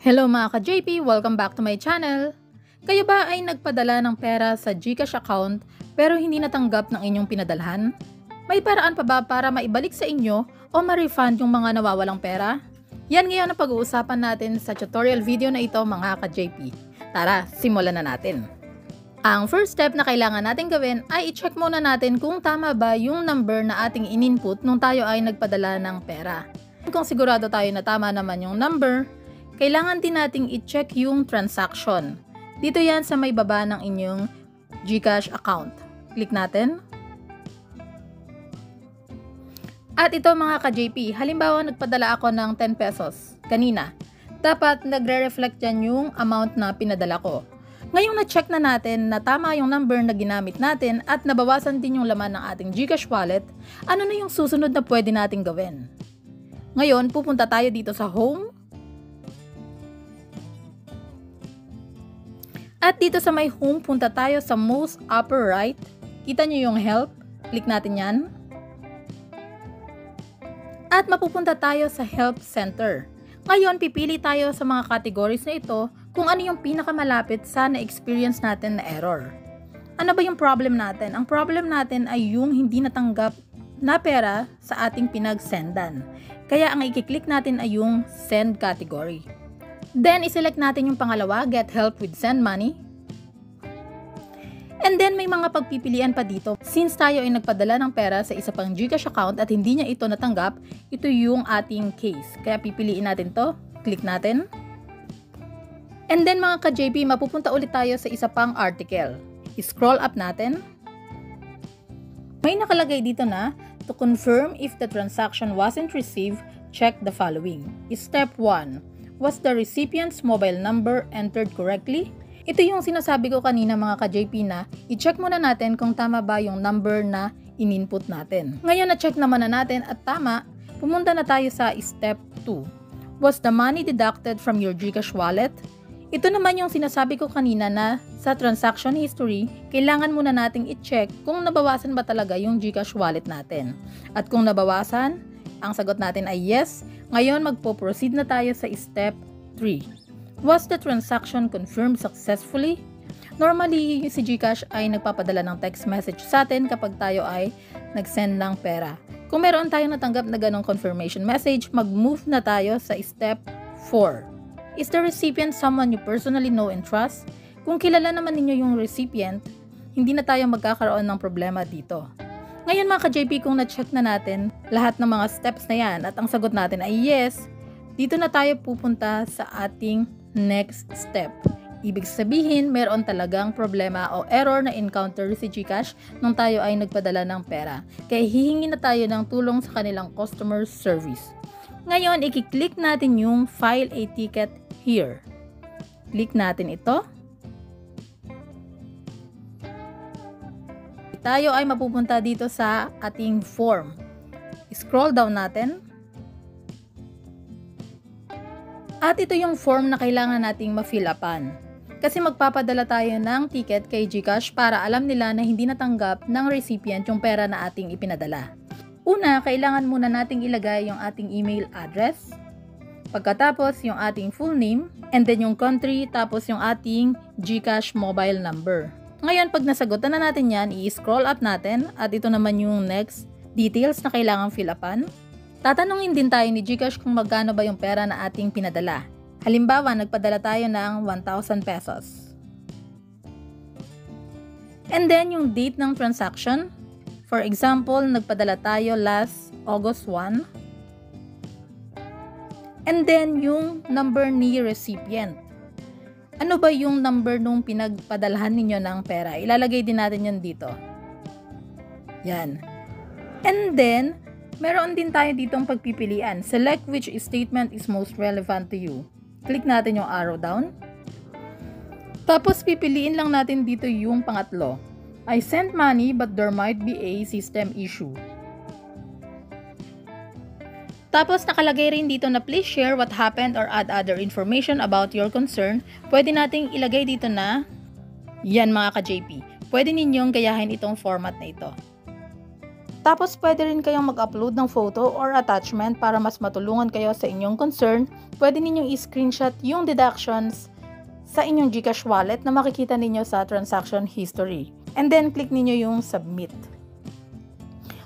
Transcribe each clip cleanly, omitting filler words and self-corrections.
Hello mga ka-JP! Welcome back to my channel! Kayo ba ay nagpadala ng pera sa GCash account pero hindi natanggap ng inyong pinadalhan? May paraan pa ba para maibalik sa inyo o ma-refund yung mga nawawalang pera? Yan ngayon ang pag-uusapan natin sa tutorial video na ito mga ka-JP. Tara, simulan na natin! Ang first step na kailangan natin gawin ay i-check muna natin kung tama ba yung number na ating in-input nung tayo ay nagpadala ng pera. Kung sigurado tayo na tama naman yung number, kailangan din nating i-check yung transaction. Dito yan sa may baba ng inyong GCash account. Click natin. At ito mga ka-JP, halimbawa nagpadala ako ng 10 pesos kanina. Dapat nagre-reflect dyan yung amount na pinadala ko. Ngayong na-check na natin na tama yung number na ginamit natin at nabawasan din yung laman ng ating GCash wallet, ano na yung susunod na pwede nating gawin? Ngayon, pupunta tayo dito sa Home. At dito sa may Home, punta tayo sa most upper right. Kita nyo yung Help. Click natin yan. At mapupunta tayo sa Help Center. Ngayon, pipili tayo sa mga categories na ito kung ano yung pinakamalapit sa na-experience natin na error. Ano ba yung problem natin? Ang problem natin ay yung hindi natanggap na pera sa ating pinag-sendan. Kaya ang i-click natin ay yung Send category. Then, iselect natin yung pangalawa, Get Help with Send Money. And then, may mga pagpipilian pa dito. Since tayo ay nagpadala ng pera sa isa pang GCash account at hindi niya ito natanggap, ito yung ating case. Kaya pipiliin natin to. Click natin. And then, mga ka-JP, mapupunta ulit tayo sa isa pang article. I-scroll up natin. May nakalagay dito na, to confirm if the transaction wasn't received, check the following. Step 1. Was the recipient's mobile number entered correctly? Ito yung sinasabi ko kanina mga ka-JP na i-check muna natin kung tama ba yung number na in-input natin. Ngayon na-check naman na natin at tama, pumunta na tayo sa Step 2. Was the money deducted from your GCash wallet? Ito naman yung sinasabi ko kanina na sa transaction history, kailangan muna nating i-check kung nabawasan ba talaga yung GCash wallet natin. At kung nabawasan, ang sagot natin ay yes. Ngayon magpo-proceed na tayo sa Step 3. Was the transaction confirmed successfully? Normally, si GCash ay nagpapadala ng text message sa atin kapag tayo ay nag-send ng pera. Kung meron tayong natanggap na ganong confirmation message, mag-move na tayo sa Step 4. Is the recipient someone you personally know and trust? Kung kilala naman ninyo yung recipient, hindi na tayo magkakaroon ng problema dito. Ngayon mga ka-JP, kung na-check na natin lahat ng mga steps na yan at ang sagot natin ay yes, dito na tayo pupunta sa ating next step. Ibig sabihin, meron talagang problema o error na encounter si GCash nung tayo ay nagpadala ng pera. Kaya hihingi na tayo ng tulong sa kanilang customer service. Ngayon, i-click natin yung File a Ticket here. Click natin ito. Tayo ay mapupunta dito sa ating form. Scroll down natin. At ito yung form na kailangan nating ma-fill upan. Kasi magpapadala tayo ng ticket kay GCash para alam nila na hindi natanggap ng recipient yung pera na ating ipinadala. Una, kailangan muna nating ilagay yung ating email address. Pagkatapos, yung ating full name. And then yung country, tapos yung ating GCash mobile number. Ngayon, pag nasagutan na natin yan, i-scroll up natin. At ito naman yung next details na kailangan fill upan. Tatanungin din tayo ni GCash kung magkano ba yung pera na ating pinadala. Halimbawa, nagpadala tayo ng 1,000 pesos. And then, yung date ng transaction. For example, nagpadala tayo last August 1. And then, yung number ni recipient. Ano ba yung number nung pinagpadalhan ninyo ng pera? Ilalagay din natin yun dito. Yan. And then, meron din tayo ditong pagpipilian. Select which statement is most relevant to you. Click natin yung arrow down. Tapos, pipiliin lang natin dito yung pangatlo. I sent money but there might be a system issue. Tapos nakalagay rin dito na please share what happened or add other information about your concern. Pwede nating ilagay dito na yan mga ka-JP. Pwede ninyong gayahin itong format na ito. Tapos pwede rin kayong mag-upload ng photo or attachment para mas matulungan kayo sa inyong concern. Pwede ninyong i-screenshot yung deductions sa inyong GCash wallet na makikita ninyo sa transaction history. And then click ninyo yung submit.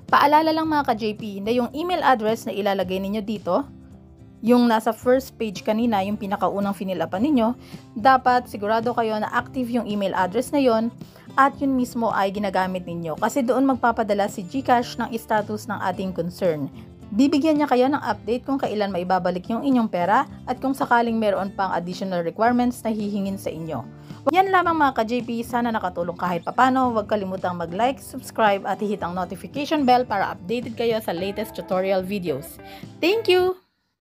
Paalala lang mga ka-JP na yung email address na ilalagay ninyo dito, yung nasa first page kanina, yung pinakaunang finilapan ninyo, dapat sigurado kayo na active yung email address na yon at yun mismo ay ginagamit ninyo kasi doon magpapadala si GCash ng status ng ating concern. Bibigyan niya kayo ng update kung kailan maibabalik yung inyong pera at kung sakaling meron pang additional requirements na hihingin sa inyo. Yan lamang mga ka-JP, sana nakatulong kahit papano. Huwag kalimutang mag-like, subscribe at hihit ang notification bell para updated kayo sa latest tutorial videos. Thank you!